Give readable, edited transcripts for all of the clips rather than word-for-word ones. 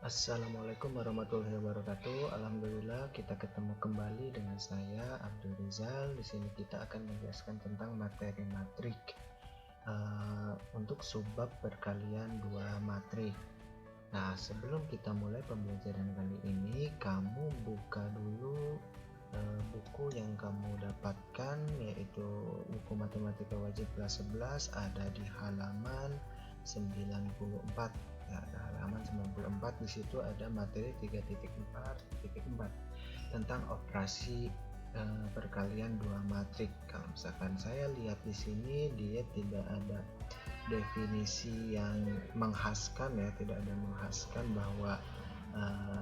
Assalamualaikum warahmatullahi wabarakatuh. Alhamdulillah kita ketemu kembali dengan saya Abdul Rizal. Di sini kita akan menjelaskan tentang materi matrik untuk subbab perkalian dua matrik. Nah, sebelum kita mulai pembelajaran kali ini, kamu buka dulu buku yang kamu dapatkan, yaitu buku Matematika Wajib kelas 11, ada di halaman 94. Ya, ada halaman 94. Di situ ada materi 3.4.4 tentang operasi perkalian dua matrik. Kalau misalkan saya lihat di sini, dia tidak ada definisi yang menghaskan, ya, tidak ada menghaskan bahwa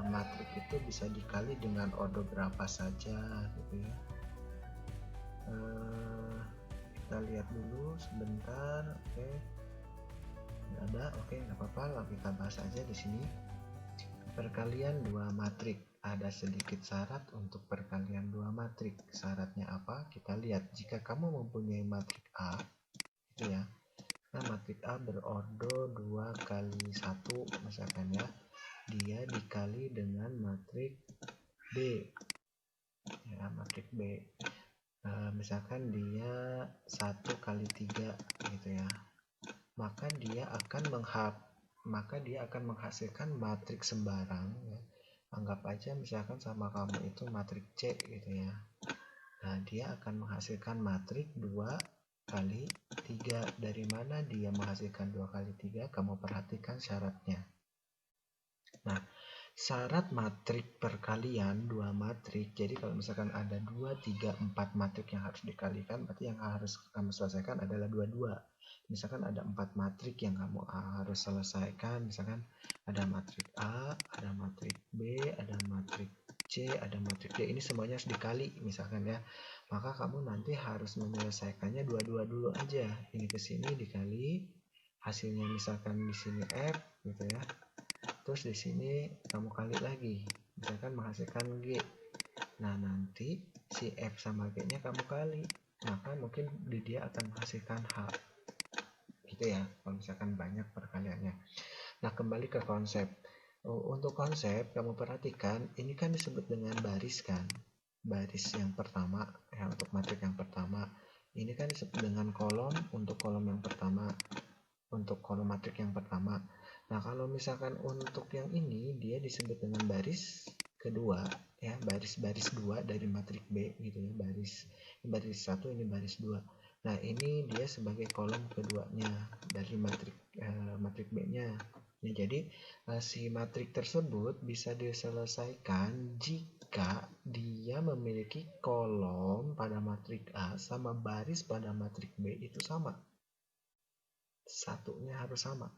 matrik itu bisa dikali dengan ordo berapa saja gitu ya. Kita lihat dulu sebentar. Oke, nggak ada. Oke, nggak apa-apa, lalu kita bahas aja di sini. Perkalian dua matrik, ada sedikit syarat untuk perkalian dua matrik. Syaratnya apa? Kita lihat. Jika kamu mempunyai matrik A itu ya, nah matrik A berordo 2 kali 1 misalkan ya, dia dikali dengan matrik B ya, matrik B misalkan dia 1 kali 3 gitu ya, maka dia akan menghasilkan matrik sembarang ya. Anggap aja misalkan sama kamu itu matrik C gitu ya. Nah, dia akan menghasilkan matrik 2 kali 3. Dari mana dia menghasilkan 2 kali 3? Kamu perhatikan syaratnya. Nah, syarat matrik perkalian dua matrik, jadi kalau misalkan ada 2, 3, 4 matrik yang harus dikalikan, berarti yang harus kamu selesaikan adalah 2. Misalkan ada 4 matrik yang kamu harus selesaikan, misalkan ada matrik A, ada matrik B, ada matrik C, ada matrik D, ini semuanya harus dikali misalkan ya. Maka kamu nanti harus menyelesaikannya dua-dua dulu aja. Ini ke sini dikali, hasilnya misalkan di sini F gitu ya. Terus di sini kamu kali lagi, misalkan menghasilkan G. Nah, nanti si F sama G-nya kamu kali, maka mungkin dia akan menghasilkan H. Gitu ya, kalau misalkan banyak perkaliannya. Nah, kembali ke konsep. Untuk konsep, kamu perhatikan, ini kan disebut dengan baris kan. Baris yang pertama, ya, untuk matrik yang pertama. Ini kan disebut dengan kolom untuk kolom yang pertama, untuk kolom matrik yang pertama. Nah, kalau misalkan untuk yang ini, dia disebut dengan baris kedua, ya, baris-baris 2 dari matrik B gitu ya, baris 1, ini baris 2. Nah, ini dia sebagai kolom keduanya dari matrik B-nya. Ya, jadi si matrik tersebut bisa diselesaikan jika dia memiliki kolom pada matrik A sama baris pada matrik B itu sama. Satunya harus sama.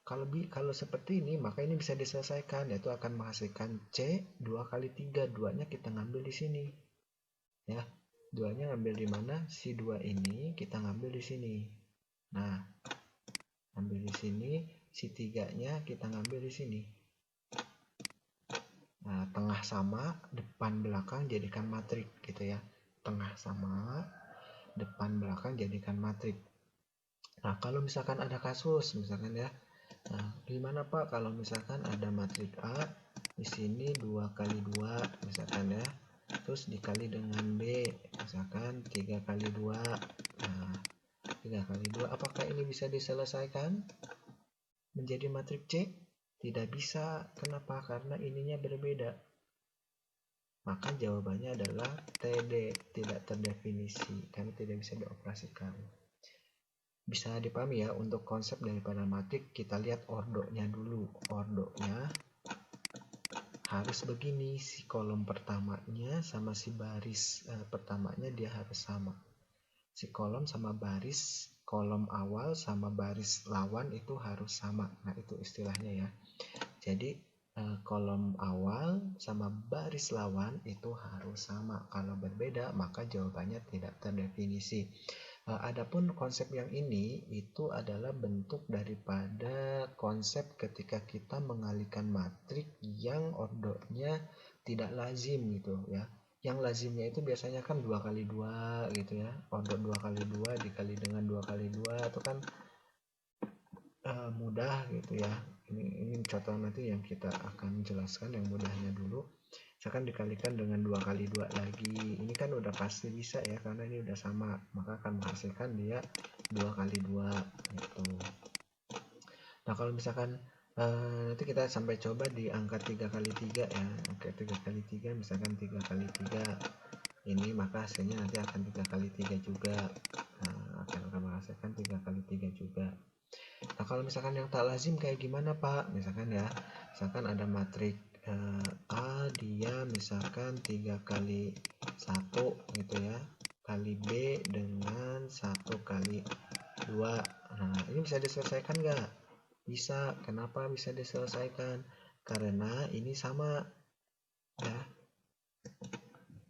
Kalau seperti ini, maka ini bisa diselesaikan, yaitu akan menghasilkan C 2 kali 3. 2-nya kita ngambil di sini. Ya, 2-nya ngambil di mana? Si 2 ini kita ngambil di sini. Nah, ambil di sini, si 3-nya kita ngambil di sini. Nah, tengah sama, depan belakang jadikan matrik gitu ya. Tengah sama, depan belakang jadikan matrik. Nah, kalau misalkan ada kasus, misalkan ya, nah, gimana Pak kalau misalkan ada matrik A di sini 2 kali 2 misalkan ya, terus dikali dengan B misalkan 3 kali 2. Nah, 3 kali 2, apakah ini bisa diselesaikan menjadi matrik C? Tidak bisa. Kenapa? Karena ininya berbeda. Maka jawabannya adalah TD, tidak terdefinisi, karena tidak bisa dioperasikan. Bisa dipahami ya, untuk konsep daripada matrik, kita lihat ordonya dulu. Ordonya harus begini, si kolom pertamanya sama si baris pertamanya dia harus sama. Si kolom sama baris, kolom awal sama baris lawan itu harus sama. Nah, itu istilahnya ya. Jadi kolom awal sama baris lawan itu harus sama. Kalau berbeda, maka jawabannya tidak terdefinisi. Adapun konsep yang ini itu adalah bentuk daripada konsep ketika kita mengalihkan matrik yang ordonya tidak lazim gitu ya. Yang lazimnya itu biasanya kan 2 kali 2 gitu ya. Ordo 2 kali 2 dikali dengan 2 kali 2 itu kan mudah gitu ya. Ini contoh nanti yang kita akan jelaskan yang mudahnya dulu. Misalkan dikalikan dengan 2 kali 2 lagi, ini kan udah pasti bisa ya, karena ini udah sama, maka akan menghasilkan dia 2 kali 2 gitu. Nah kalau misalkan nanti kita sampai coba di angka 3 kali 3 ya. Oke, 3 kali 3 misalkan 3 kali 3 ini, maka hasilnya nanti akan 3 kali 3 juga. Nah, akan menghasilkan 3 kali 3 juga. Nah kalau misalkan yang tak lazim kayak gimana Pak? Misalkan ya, misalkan ada matrik A, dia misalkan 3 kali 1 gitu ya, kali B dengan 1 kali 2. Nah ini bisa diselesaikan nggak? Bisa. Kenapa bisa diselesaikan? Karena ini sama ya,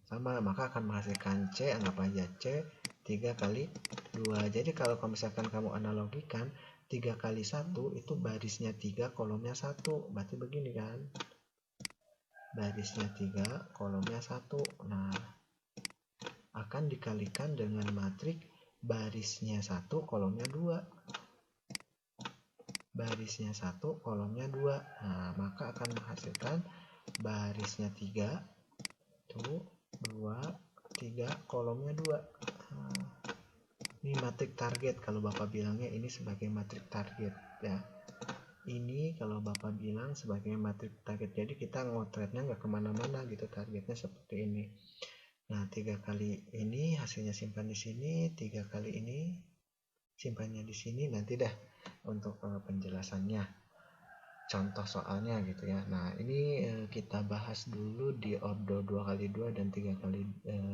sama, maka akan menghasilkan C, anggap aja C 3 kali 2. Jadi kalau misalkan kamu analogikan 3 kali 1 itu barisnya 3, kolomnya 1. Berarti begini kan, barisnya 3, kolomnya 1. Nah akan dikalikan dengan matrik barisnya 1, kolomnya 2. Barisnya 1, kolomnya 2. Nah maka akan menghasilkan barisnya 3 tuh 2, 3, kolomnya 2. Nah, ini matrik target kalau Bapak bilangnya, ini sebagai matrik target ya. Ini kalau Bapak bilang sebagai matrik target, jadi kita ngotretnya nggak kemana-mana gitu, targetnya seperti ini. Nah 3 kali ini hasilnya simpan di sini, 3 kali ini simpannya di sini. Nanti dah untuk penjelasannya, contoh soalnya gitu ya. Nah ini kita bahas dulu di ordo 2 kali 2 dan 3 kali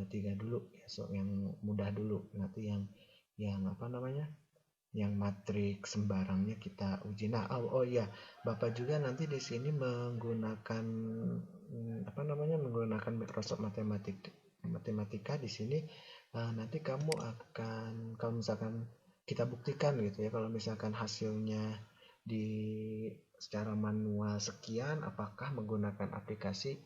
3 dulu ya, so yang mudah dulu. Nanti yang apa namanya, yang matrik sembarangnya kita uji. Nah oh iya, Bapak juga nanti di sini menggunakan apa namanya, menggunakan Microsoft Matematika di sini. Nanti kamu akan, kalau misalkan kita buktikan gitu ya, kalau misalkan hasilnya di secara manual sekian, apakah menggunakan aplikasi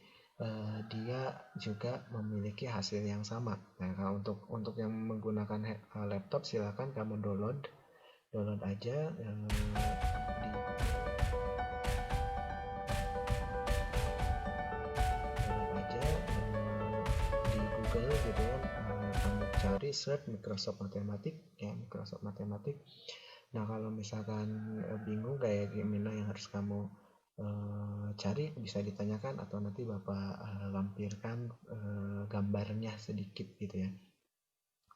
dia juga memiliki hasil yang sama. Nah kalau untuk yang menggunakan laptop, silakan kamu download aja di Google gitu ya. Kamu cari search Microsoft Matematik ya, Microsoft Matematik. Nah kalau misalkan bingung kayak gimana yang harus kamu cari, bisa ditanyakan atau nanti Bapak lampirkan gambarnya sedikit gitu ya.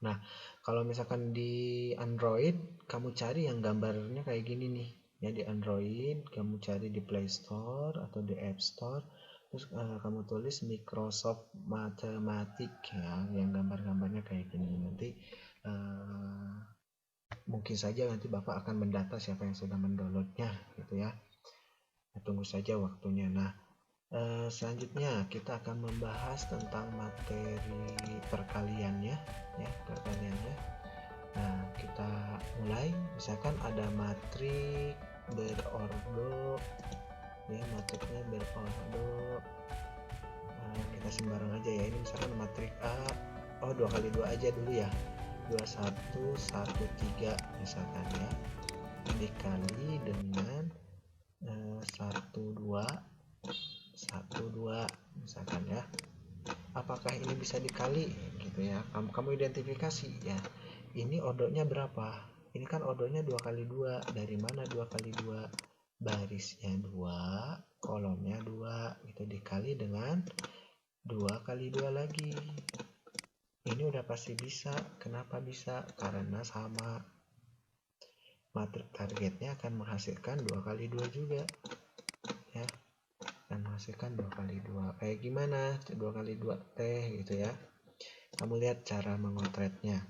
Nah kalau misalkan di Android, kamu cari yang gambarnya kayak gini nih ya. Di Android kamu cari di Play Store atau di App Store, terus kamu tulis Microsoft Matematik ya, yang gambar-gambarnya kayak gini. Nanti mungkin saja nanti Bapak akan mendata siapa yang sudah mendownloadnya gitu ya. Tunggu saja waktunya. Nah selanjutnya kita akan membahas tentang materi perkaliannya ya, perkaliannya. Nah kita mulai. Misalkan ada matrik berordo ya, matriknya berordo, kita sembarang aja ya. Ini misalkan matrik A, 2 kali 2 aja dulu ya, 21 13 misalkan ya, dikali dengan 12 misalkan ya. Apakah ini bisa dikali gitu ya, kamu identifikasi ya, ini ordonya berapa. Ini kan ordonya 2 kali 2. Dari mana 2 kali 2? Barisnya 2, kolomnya 2 gitu, dikali dengan 2 kali 2 lagi. Ini udah pasti bisa. Kenapa bisa? Karena sama. Matrik targetnya akan menghasilkan 2 kali 2 juga ya, akan menghasilkan 2 kali 2. Kayak gimana 2 kali 2 teh gitu ya. Kamu lihat cara mengotretnya.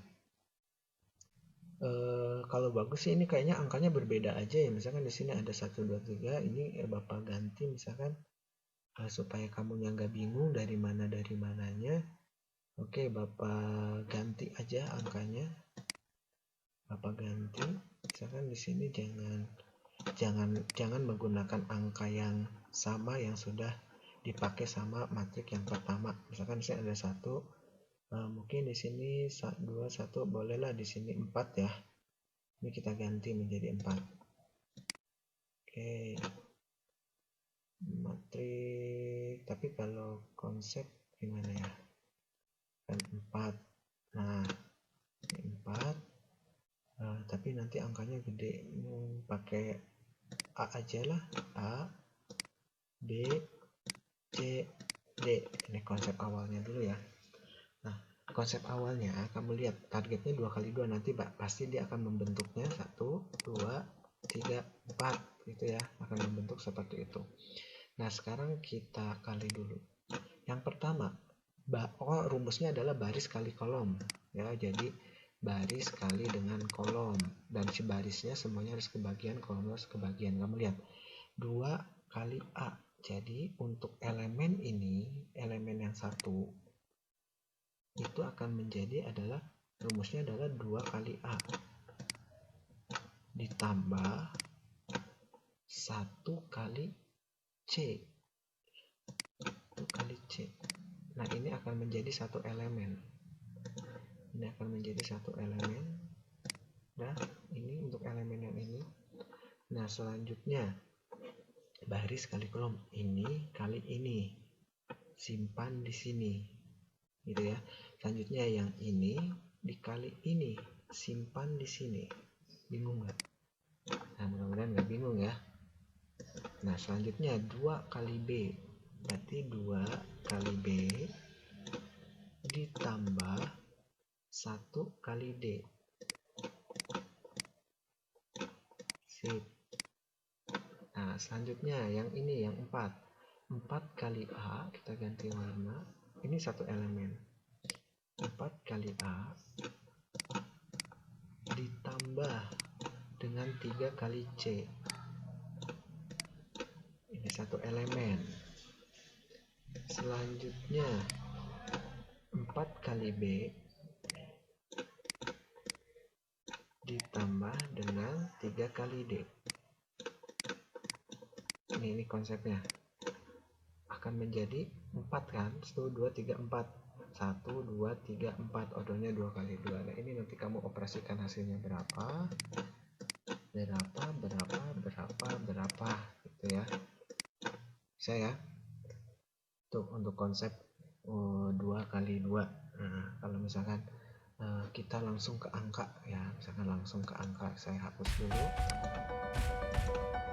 Kalau bagus sih ini kayaknya angkanya berbeda aja ya. Misalkan di sini ada 1 2 3, ini Bapak ganti misalkan supaya kamunya nggak bingung dari mananya. Oke, Bapak ganti aja angkanya. Bapak ganti. Misalkan di sini jangan menggunakan angka yang sama yang sudah dipakai sama matrik yang pertama. Misalkan di sini ada 1, mungkin di sini 2 1, bolehlah di sini 4 ya. Ini kita ganti menjadi 4. Oke. tapi kalau konsep gimana ya, kan 4. Nah ini 4, tapi nanti angkanya gede, pakai A aja lah, A, B, C, D. Ini konsep awalnya dulu ya. Nah konsep awalnya kamu lihat targetnya 2 kali 2, nanti pasti dia akan membentuknya 1, 2, 3, 4 gitu ya, akan membentuk seperti itu. Nah sekarang kita kali dulu. Yang pertama, rumusnya adalah baris kali kolom ya, jadi baris kali dengan kolom, dan si barisnya semuanya harus kebagian, kolom harus kebagian. Kamu lihat 2 kali A, jadi untuk elemen ini, elemen yang satu itu akan menjadi adalah rumusnya adalah 2 kali A ditambah 1 kali C, 1 kali C. Nah ini akan menjadi satu elemen, ini akan menjadi satu elemen. Nah ini untuk elemen yang ini. Nah selanjutnya baris kali kolom, ini kali ini, simpan di sini gitu ya. Selanjutnya yang ini dikali ini, simpan di sini. Bingung nggak? Nah mudah-mudahan nggak bingung ya. Nah selanjutnya 2 kali B, berarti 2 kali B ditambah 1 kali D. Sip. Nah selanjutnya yang ini, yang 4 kali A, kita ganti warna, ini satu elemen, 4 kali A ditambah dengan 3 kali C, ini satu elemen. Selanjutnya 4 kali B ditambah dengan 3 kali D. Ini konsepnya akan menjadi 4 kan, 1, 2, 3, 4, 1, 2, 3, 4, ordernya 2 kali 2. Nah ini nanti kamu operasikan hasilnya berapa gitu ya. Bisa ya tuh untuk konsep 2 kali 2. Nah kalau misalkan kita langsung ke angka ya, misalkan langsung ke angka, saya hapus dulu.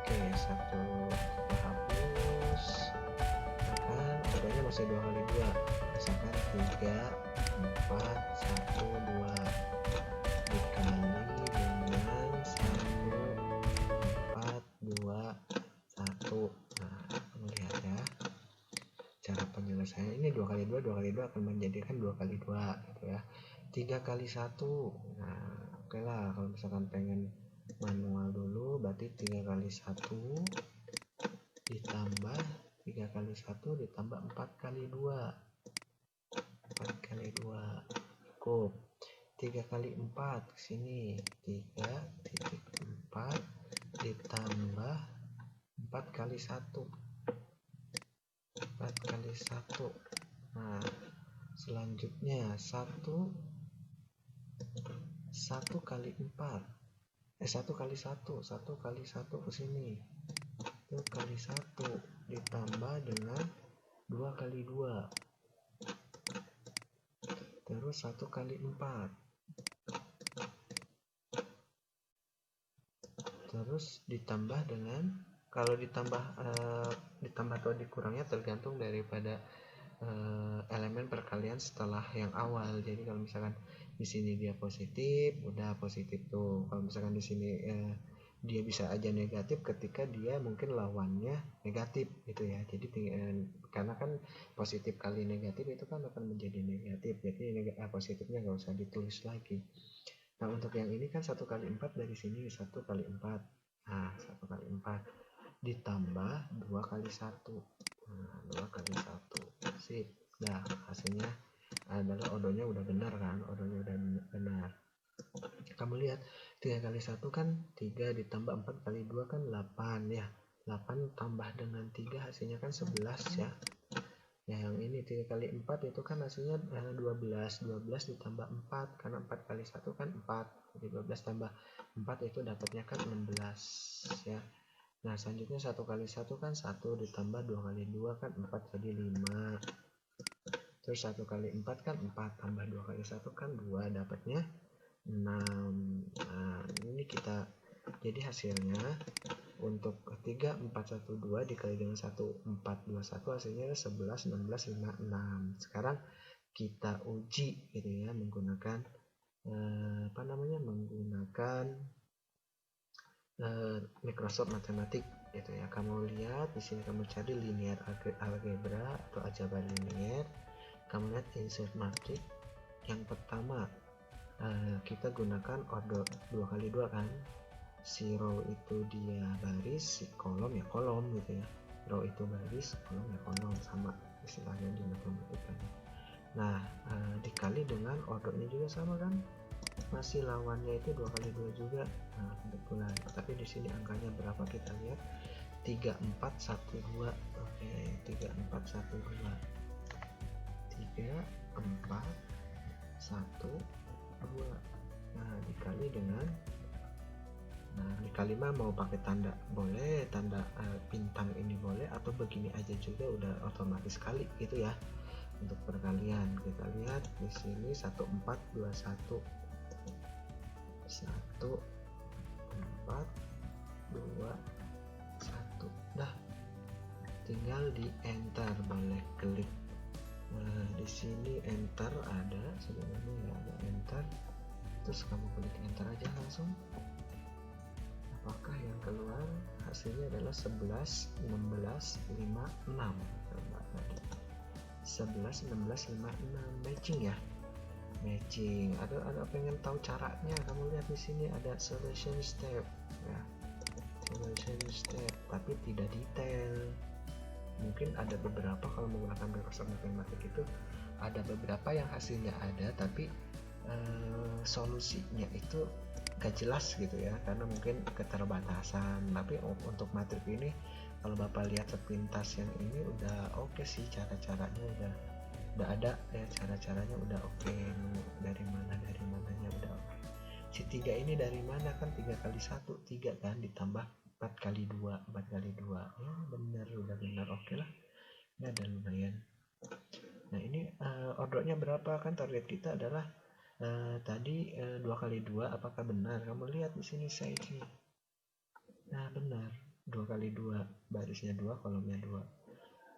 Oke, satu kita hapus, misalkan ordernya masih 2 kali 2, misalkan 3, 4, 1, 2 dikali dengan 1, 4, 2, 1. Nah lihat ya cara penyelesaian ini, 2 kali 2, 2 kali 2 akan menjadikan 2 kali 2 gitu ya. 3 kali 1. Nah oke lah, kalau misalkan pengen manual dulu, berarti 3 kali 1 ditambah 3 kali 1 ditambah 4 kali 2, 4 kali 2 cukup. 3 kali 4 kesini, 3,4 ditambah 4 kali 1, 4 kali 1. Nah selanjutnya 1 kali 4, 1 kali 1, 1 kali 1 kesini, 1 kali 1 ditambah dengan 2 kali 2, terus 1 kali 4, terus ditambah dengan, kalau ditambah atau dikurangnya tergantung daripada elemen perkalian setelah yang awal. Jadi kalau misalkan di sini dia positif, udah positif tuh. Kalau misalkan di sini dia bisa aja negatif ketika dia mungkin lawannya negatif gitu ya. Jadi karena kan positif kali negatif itu kan akan menjadi negatif, jadi positifnya nggak usah ditulis lagi. Nah untuk yang ini kan 1 kali 4 dari sini 1 kali 4, nah 1 kali 4 ditambah 2 kali 1, nah 2 kali 1, sip. Nah hasilnya adalah odonya udah benar kan, odonya udah benar. Kamu lihat 3 kali 1 kan 3 ditambah 4 kali 2 kan 8 ya, 8 tambah dengan 3 hasilnya kan 11 ya. Yang ini 3 kali 4 itu kan hasilnya 12, 12 ditambah 4, karena 4 kali 1 kan 4, jadi 12 tambah 4 itu dapatnya kan 16 ya. Nah selanjutnya 1 kali 1 kan 1 ditambah 2 kali 2 kan 4 jadi 5. Terus 1 kali 4 kan 4 tambah 2 kali 1 kan 2, dapatnya 6. Nah ini kita, jadi hasilnya untuk 3, 4, 1, 2 dikali dengan 1, 4, 2, 1 hasilnya 11, 16, 5, 6. Sekarang kita uji gitu ya menggunakan menggunakan Microsoft Matematik gitu ya. Kamu lihat di sini, kamu cari linear algebra atau aljabar linear. Kamu lihat insert matrix. Yang pertama kita gunakan order 2 kali 2 kan. Si row itu dia baris, si kolom ya kolom gitu ya. Row itu baris, kolom ya kolom, sama istilahnya di matematika. Nah dikali dengan ordernya juga sama kan, masih lawannya itu 2 kali 2 juga. Nah kebetulan, tapi di sini angkanya berapa kita lihat, 3, 4, 1, 2. Oke, 3, 4, 1, 2, 3, 4, 1, 2. Nah dikali dengan, dikali mah mau pakai tanda boleh, tanda bintang ini boleh, atau begini aja juga udah otomatis kali gitu ya. Untuk perkalian kita lihat di sini 1, 4, 2, 1, 1, 4, 2, 1. Dah, tinggal di enter, boleh klik. Nah di sini enter ada sebenarnya ya, ada enter, terus kamu klik enter aja langsung. Apakah yang keluar hasilnya adalah 11, 16, 5, 6. Coba tadi 11, 16, 5, 6 matching ya, matching. Ada pengen tahu caranya, kamu lihat di sini ada solution step ya, solution step, tapi tidak detail. Mungkin ada beberapa, kalau menggunakan Microsoft Matematik itu ada beberapa yang hasilnya ada tapi solusinya itu gak jelas gitu ya, karena mungkin keterbatasan. Tapi untuk matrik ini kalau Bapak lihat sepintas yang ini udah oke sih, cara-caranya udah ada ya, cara-caranya udah oke. Dari mananya udah oke. Si 3 ini dari mana, kan 3 kali 1 3 kan, ditambah 4 kali 2 4 kali 2 ya, bener, udah bener, oke lah, ini ada lumayan. Nah ini ordernya berapa, kan target kita adalah tadi 2 kali 2, apakah benar? Kamu lihat di sini size-nya. Nah benar, 2 kali 2, barisnya 2, kolomnya 2.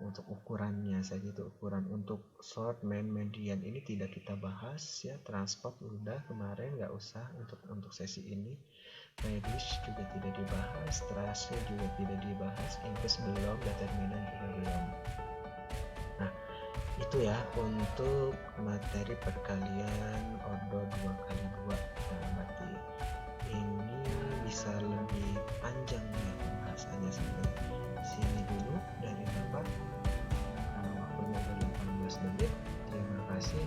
Untuk ukurannya saja, itu ukuran. Untuk short, main, median ini tidak kita bahas ya. Transport udah kemarin, nggak usah untuk sesi ini. Radius juga tidak dibahas, trace juga tidak dibahas, inverse belum, determinan juga belum. Nah itu ya untuk materi perkalian ordo 2 kali 2. Nah berarti ini bisa lebih panjang ya pembahasannya, sampai sini dulu dari Bapak. Waktunya udah 18 menit. Terima kasih.